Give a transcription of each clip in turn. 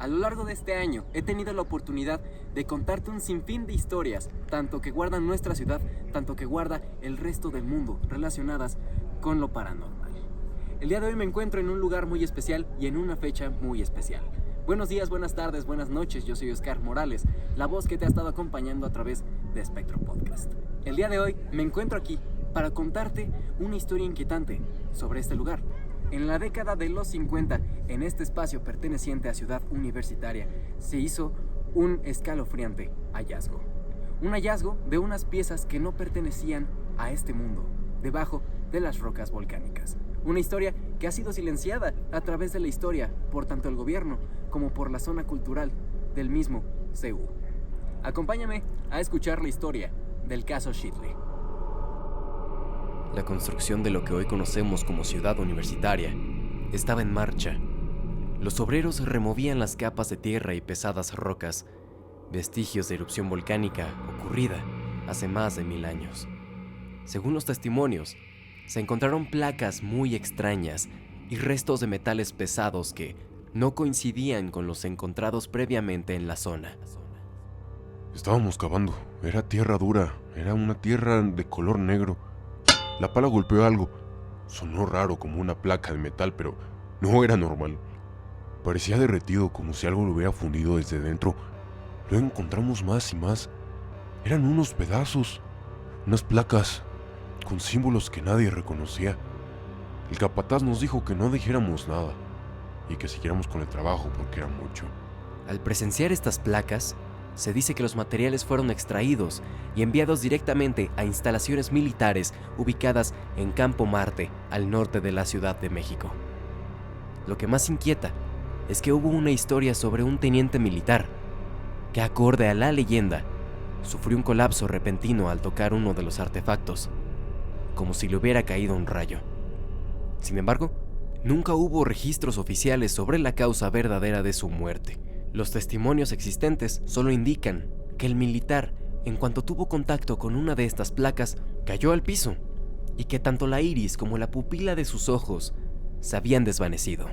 A lo largo de este año he tenido la oportunidad de contarte un sinfín de historias, tanto que guardan nuestra ciudad, tanto que guarda el resto del mundo, relacionadas con lo paranormal. El día de hoy me encuentro en un lugar muy especial y en una fecha muy especial. Buenos días, buenas tardes, buenas noches, yo soy Oscar Morales, la voz que te ha estado acompañando a través de Espectro Podcast. El día de hoy me encuentro aquí para contarte una historia inquietante sobre este lugar. En la década de los 50, en este espacio perteneciente a Ciudad Universitaria, se hizo un escalofriante hallazgo. Un hallazgo de unas piezas que no pertenecían a este mundo, debajo de las rocas volcánicas. Una historia que ha sido silenciada a través de la historia por tanto el gobierno como por la zona cultural del mismo CU. Acompáñame a escuchar la historia del caso Shitley. La construcción de lo que hoy conocemos como Ciudad Universitaria estaba en marcha. Los obreros removían las capas de tierra y pesadas rocas, vestigios de erupción volcánica ocurrida hace más de 1000 años. Según los testimonios, se encontraron placas muy extrañas y restos de metales pesados que no coincidían con los encontrados previamente en la zona. Estábamos cavando, era tierra dura, era una tierra de color negro. La pala golpeó algo, sonó raro como una placa de metal, pero no era normal. Parecía derretido como si algo lo hubiera fundido desde dentro. Luego encontramos más y más. Eran unos pedazos, unas placas con símbolos que nadie reconocía. El capataz nos dijo que no dijéramos nada y que siguiéramos con el trabajo porque era mucho. Al presenciar estas placas, se dice que los materiales fueron extraídos y enviados directamente a instalaciones militares ubicadas en Campo Marte, al norte de la Ciudad de México. Lo que más inquieta es que hubo una historia sobre un teniente militar que, acorde a la leyenda, sufrió un colapso repentino al tocar uno de los artefactos, como si le hubiera caído un rayo. Sin embargo, nunca hubo registros oficiales sobre la causa verdadera de su muerte. Los testimonios existentes solo indican que el militar, en cuanto tuvo contacto con una de estas placas, cayó al piso y que tanto la iris como la pupila de sus ojos se habían desvanecido.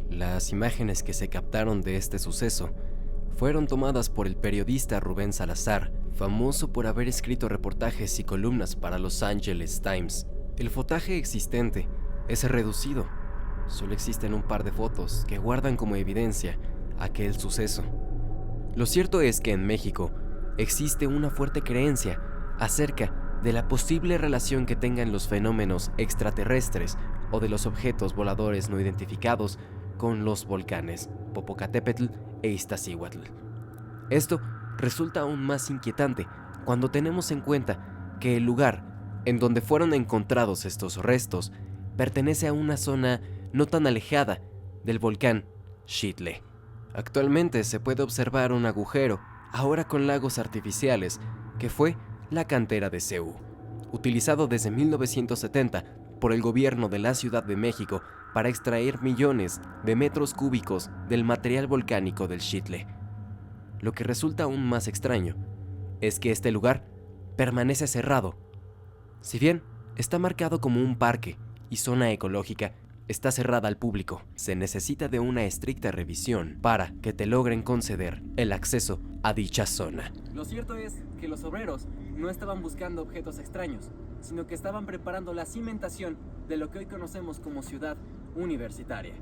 Las imágenes que se captaron de este suceso fueron tomadas por el periodista Rubén Salazar, famoso por haber escrito reportajes y columnas para Los Angeles Times. El fotaje existente es reducido, solo existen un par de fotos que guardan como evidencia aquel suceso. Lo cierto es que en México existe una fuerte creencia acerca de la posible relación que tengan los fenómenos extraterrestres o de los objetos voladores no identificados con los volcanes Popocatépetl e Iztaccíhuatl. Esto resulta aún más inquietante cuando tenemos en cuenta que el lugar en donde fueron encontrados estos restos pertenece a una zona no tan alejada del volcán Shitley. Actualmente se puede observar un agujero, ahora con lagos artificiales, que fue la cantera de CU, utilizado desde 1970 por el gobierno de la Ciudad de México para extraer millones de metros cúbicos del material volcánico del Shitley. Lo que resulta aún más extraño es que este lugar permanece cerrado. Si bien está marcado como un parque y zona ecológica, está cerrada al público. Se necesita de una estricta revisión para que te logren conceder el acceso a dicha zona. Lo cierto es que los obreros no estaban buscando objetos extraños, sino que estaban preparando la cimentación de lo que hoy conocemos como Ciudad Universitaria.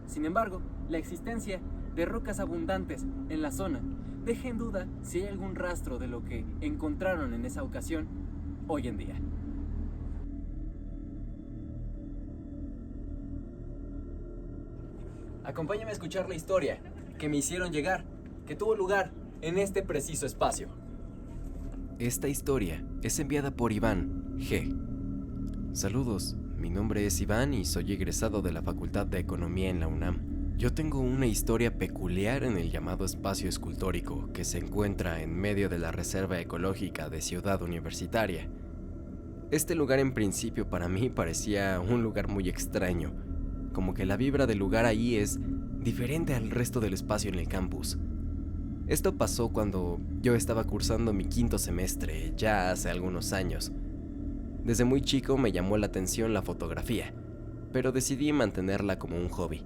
Sin embargo, la existencia de rocas abundantes en la zona deja en duda si hay algún rastro de lo que encontraron en esa ocasión hoy en día. Acompáñame a escuchar la historia que me hicieron llegar, que tuvo lugar en este preciso espacio. Esta historia es enviada por Iván G. Saludos, mi nombre es Iván y soy egresado de la Facultad de Economía en la UNAM. Yo tengo una historia peculiar en el llamado espacio escultórico que se encuentra en medio de la Reserva Ecológica de Ciudad Universitaria. Este lugar en principio para mí parecía un lugar muy extraño, como que la vibra del lugar ahí es diferente al resto del espacio en el campus. Esto pasó cuando yo estaba cursando mi 5º semestre, ya hace algunos años. Desde muy chico me llamó la atención la fotografía, pero decidí mantenerla como un hobby.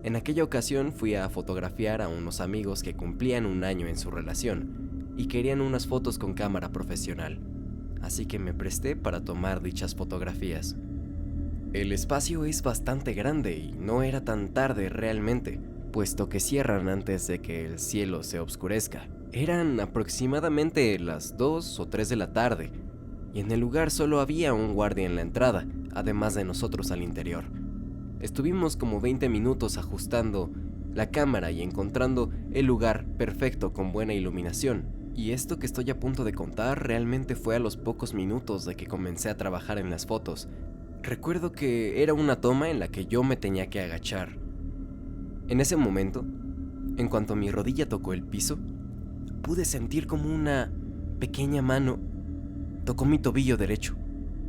En aquella ocasión fui a fotografiar a unos amigos que cumplían 1 año en su relación y querían unas fotos con cámara profesional, así que me presté para tomar dichas fotografías. El espacio es bastante grande y no era tan tarde realmente, puesto que cierran antes de que el cielo se oscurezca. Eran aproximadamente las 2 o 3 de la tarde, y en el lugar solo había un guardia en la entrada, además de nosotros al interior. Estuvimos como 20 minutos ajustando la cámara y encontrando el lugar perfecto con buena iluminación. Y esto que estoy a punto de contar realmente fue a los pocos minutos de que comencé a trabajar en las fotos. Recuerdo que era una toma en la que yo me tenía que agachar. En ese momento, en cuanto mi rodilla tocó el piso, pude sentir como una pequeña mano tocó mi tobillo derecho,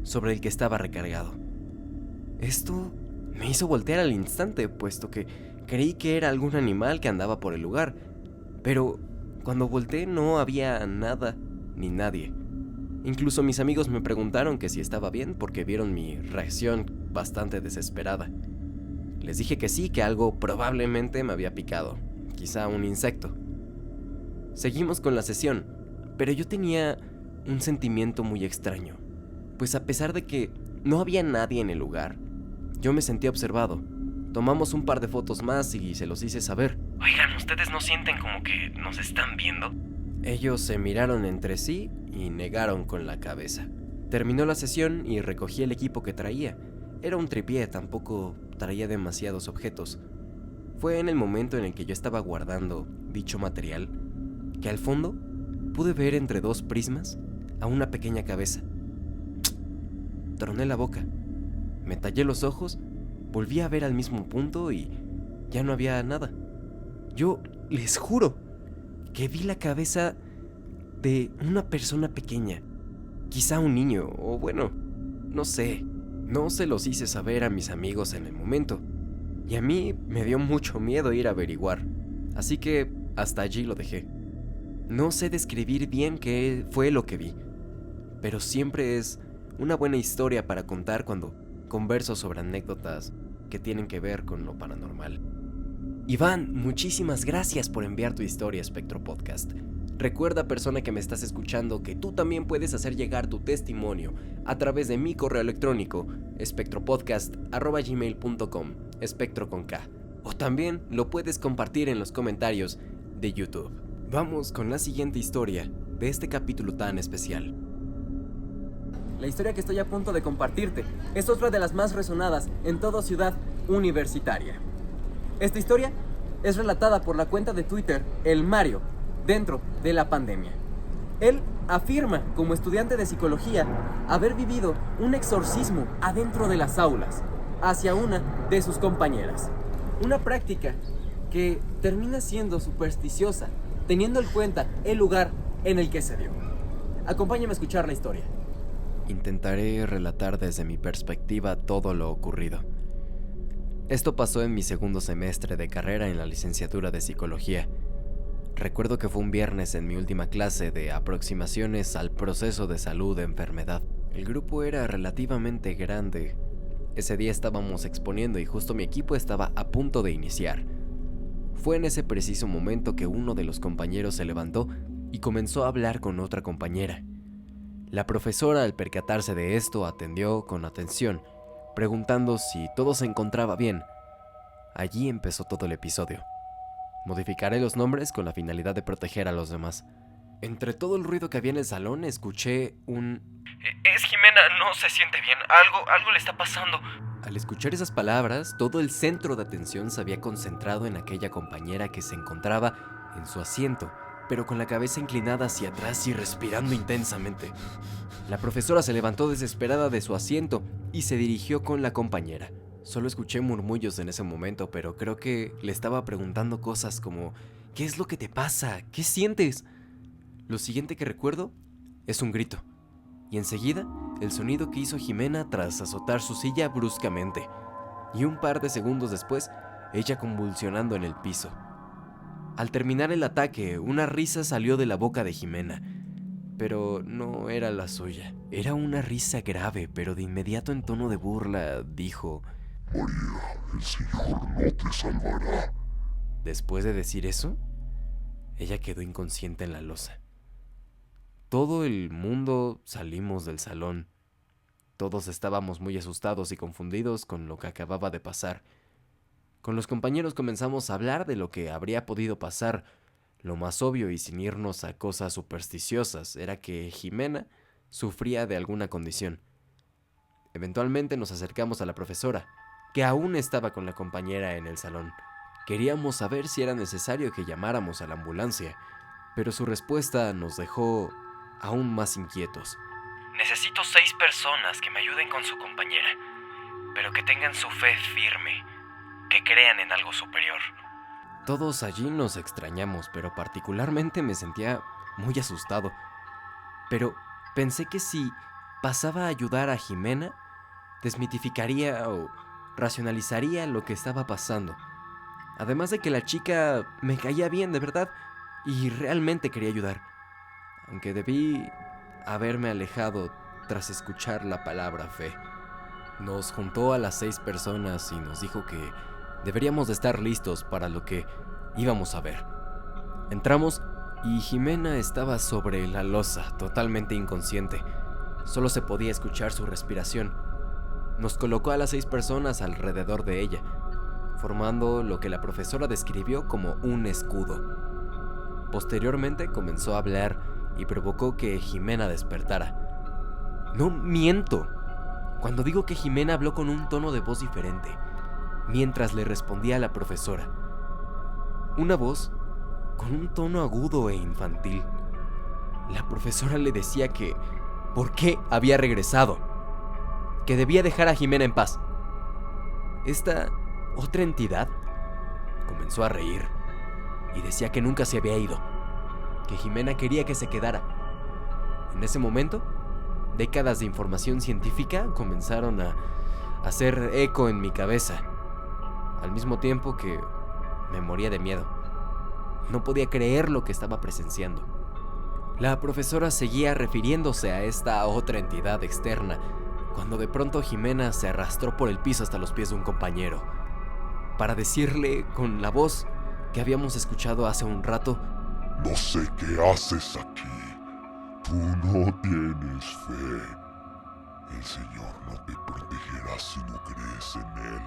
sobre el que estaba recargado. Esto me hizo voltear al instante, puesto que creí que era algún animal que andaba por el lugar, pero cuando volteé no había nada ni nadie. Incluso mis amigos me preguntaron que si estaba bien porque vieron mi reacción bastante desesperada. Les dije que sí, que algo probablemente me había picado, quizá un insecto. Seguimos con la sesión, pero yo tenía un sentimiento muy extraño, pues a pesar de que no había nadie en el lugar, yo me sentía observado. Tomamos un par de fotos más y se los hice saber. Oigan, ¿ustedes no sienten como que nos están viendo? Ellos se miraron entre sí y negaron con la cabeza. Terminó la sesión y recogí el equipo que traía. Era un tripié, tampoco traía demasiados objetos. Fue en el momento en el que yo estaba guardando dicho material que al fondo pude ver entre 2 prismas a una pequeña cabeza. Troné la boca, me tallé los ojos, volví a ver al mismo punto y ya no había nada. Yo les juro que vi la cabeza de una persona pequeña, quizá un niño, o bueno, no sé. No se los hice saber a mis amigos en el momento, y a mí me dio mucho miedo ir a averiguar, así que hasta allí lo dejé. No sé describir bien qué fue lo que vi, pero siempre es una buena historia para contar cuando converso sobre anécdotas que tienen que ver con lo paranormal. Iván, muchísimas gracias por enviar tu historia a Espectro Podcast. Recuerda, persona que me estás escuchando, que tú también puedes hacer llegar tu testimonio a través de mi correo electrónico espectropodcast@gmail.com, espectro con K, o también lo puedes compartir en los comentarios de YouTube. Vamos con la siguiente historia de este capítulo tan especial. La historia que estoy a punto de compartirte es otra de las más resonadas en toda ciudad universitaria. Esta historia es relatada por la cuenta de Twitter El Mario, dentro de la pandemia. Él afirma, como estudiante de psicología, haber vivido un exorcismo adentro de las aulas, hacia una de sus compañeras. Una práctica que termina siendo supersticiosa, teniendo en cuenta el lugar en el que se dio. Acompáñame a escuchar la historia. Intentaré relatar desde mi perspectiva todo lo ocurrido. Esto pasó en mi 2º semestre de carrera en la licenciatura de psicología. Recuerdo que fue un viernes en mi última clase de aproximaciones al proceso de salud de enfermedad. El grupo era relativamente grande. Ese día estábamos exponiendo y justo mi equipo estaba a punto de iniciar. Fue en ese preciso momento que uno de los compañeros se levantó y comenzó a hablar con otra compañera. La profesora, al percatarse de esto, atendió con atención, preguntando si todo se encontraba bien. Allí empezó todo el episodio. Modificaré los nombres con la finalidad de proteger a los demás. Entre todo el ruido que había en el salón, escuché un... Es Jimena, no se siente bien. Algo le está pasando. Al escuchar esas palabras, todo el centro de atención se había concentrado en aquella compañera que se encontraba en su asiento, pero con la cabeza inclinada hacia atrás y respirando intensamente. La profesora se levantó desesperada de su asiento y se dirigió con la compañera. Solo escuché murmullos en ese momento, pero creo que le estaba preguntando cosas como ¿qué es lo que te pasa? ¿Qué sientes? Lo siguiente que recuerdo es un grito, y enseguida el sonido que hizo Jimena tras azotar su silla bruscamente, y un par de segundos después, ella convulsionando en el piso. Al terminar el ataque, una risa salió de la boca de Jimena, pero no era la suya. Era una risa grave, pero de inmediato en tono de burla dijo: María, el Señor no te salvará. Después de decir eso, ella quedó inconsciente en la losa. Todo el mundo salimos del salón. Todos estábamos muy asustados y confundidos con lo que acababa de pasar. Con los compañeros comenzamos a hablar de lo que habría podido pasar. Lo más obvio, y sin irnos a cosas supersticiosas, era que Jimena sufría de alguna condición. Eventualmente nos acercamos a la profesora, que aún estaba con la compañera en el salón. Queríamos saber si era necesario que llamáramos a la ambulancia, pero su respuesta nos dejó aún más inquietos. Necesito 6 personas que me ayuden con su compañera, pero que tengan su fe firme, que crean en algo superior. Todos allí nos extrañamos, pero particularmente me sentía muy asustado. Pero pensé que si pasaba a ayudar a Jimena, desmitificaría o racionalizaría lo que estaba pasando. Además de que la chica me caía bien de verdad y realmente quería ayudar. Aunque debí haberme alejado tras escuchar la palabra fe. Nos juntó a las 6 personas y nos dijo que deberíamos de estar listos para lo que íbamos a ver. Entramos y Jimena estaba sobre la losa, totalmente inconsciente. Solo se podía escuchar su respiración. Nos colocó a las 6 personas alrededor de ella, formando lo que la profesora describió como un escudo. Posteriormente comenzó a hablar y provocó que Jimena despertara. No miento cuando digo que Jimena habló con un tono de voz diferente, mientras le respondía a la profesora. Una voz con un tono agudo e infantil. La profesora le decía que ¿por qué había regresado? Que debía dejar a Jimena en paz. Esta otra entidad comenzó a reír y decía que nunca se había ido, que Jimena quería que se quedara. En ese momento, décadas de información científica comenzaron a hacer eco en mi cabeza, al mismo tiempo que me moría de miedo. No podía creer lo que estaba presenciando. La profesora seguía refiriéndose a esta otra entidad externa, cuando de pronto Jimena se arrastró por el piso hasta los pies de un compañero, para decirle con la voz que habíamos escuchado hace un rato: No sé qué haces aquí. Tú no tienes fe. El Señor no te protegerá si no crees en Él.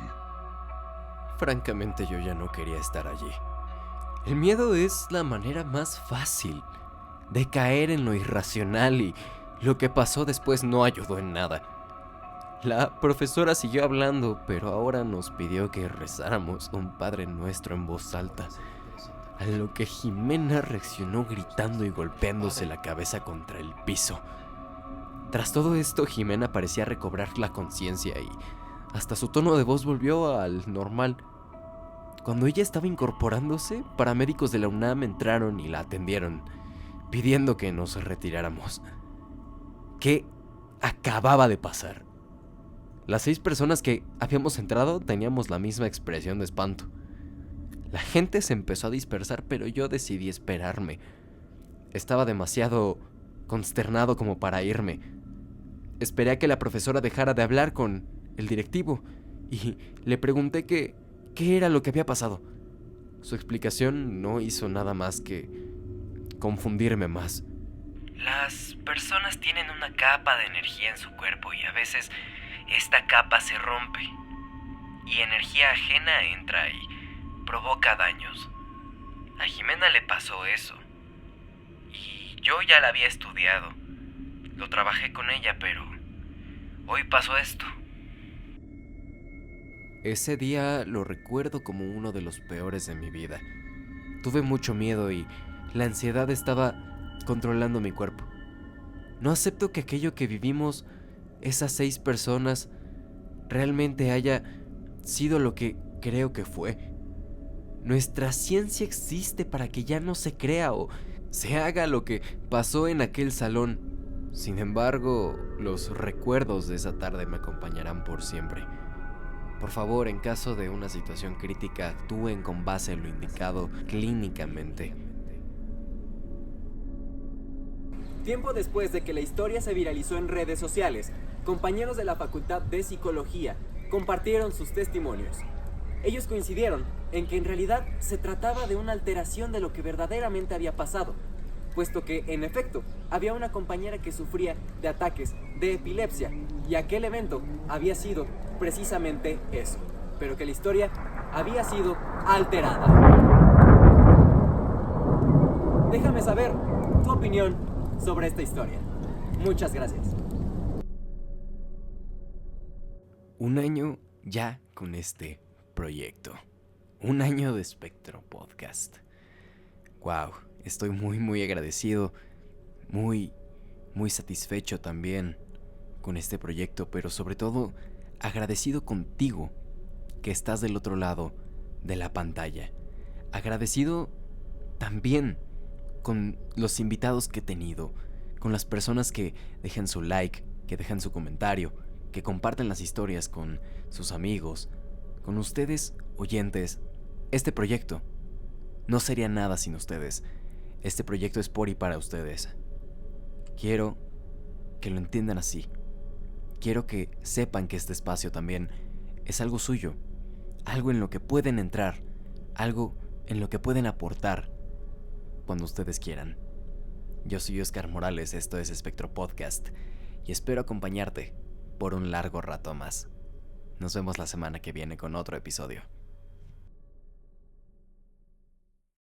Francamente, yo ya no quería estar allí. El miedo es la manera más fácil de caer en lo irracional, y lo que pasó después no ayudó en nada. La profesora siguió hablando, pero ahora nos pidió que rezáramos un Padre Nuestro en voz alta, a lo que Jimena reaccionó gritando y golpeándose la cabeza contra el piso. Tras todo esto, Jimena parecía recobrar la conciencia y hasta su tono de voz volvió al normal. Cuando ella estaba incorporándose, paramédicos de la UNAM entraron y la atendieron, pidiendo que nos retiráramos. ¿Qué acababa de pasar? Las 6 personas que habíamos entrado teníamos la misma expresión de espanto. La gente se empezó a dispersar, pero yo decidí esperarme. Estaba demasiado consternado como para irme. Esperé a que la profesora dejara de hablar con el directivo y le pregunté qué era lo que había pasado. Su explicación no hizo nada más que confundirme más. Las personas tienen una capa de energía en su cuerpo y a veces esta capa se rompe y energía ajena entra y provoca daños. A Jimena le pasó eso y yo ya la había estudiado. Lo trabajé con ella, pero hoy pasó esto. Ese día lo recuerdo como uno de los peores de mi vida. Tuve mucho miedo y la ansiedad estaba controlando mi cuerpo. No acepto que aquello que vivimos, esas 6 personas, realmente haya sido lo que creo que fue. Nuestra ciencia existe para que ya no se crea o se haga lo que pasó en aquel salón. Sin embargo, los recuerdos de esa tarde me acompañarán por siempre. Por favor, en caso de una situación crítica, actúen con base en lo indicado clínicamente. Tiempo después de que la historia se viralizó en redes sociales, compañeros de la Facultad de Psicología compartieron sus testimonios. Ellos coincidieron en que en realidad se trataba de una alteración de lo que verdaderamente había pasado, puesto que, en efecto, había una compañera que sufría de ataques de epilepsia, y aquel evento había sido precisamente eso, pero que la historia había sido alterada. Déjame saber tu opinión sobre esta historia. Muchas gracias. Un año ya con este proyecto. Un año de Espectro Podcast. Wow, estoy muy agradecido, muy satisfecho también con este proyecto, pero sobre todo agradecido contigo que estás del otro lado de la pantalla. Agradecido también con los invitados que he tenido, con las personas que dejan su like, que dejan su comentario, que comparten las historias con sus amigos, con ustedes, oyentes. Este proyecto no sería nada sin ustedes. Este proyecto es por y para ustedes. Quiero que lo entiendan así. Quiero que sepan que este espacio también es algo suyo, algo en lo que pueden entrar, algo en lo que pueden aportar cuando ustedes quieran. Yo soy Oscar Morales, esto es Espectro Podcast, y espero acompañarte por un largo rato más. Nos vemos la semana que viene con otro episodio.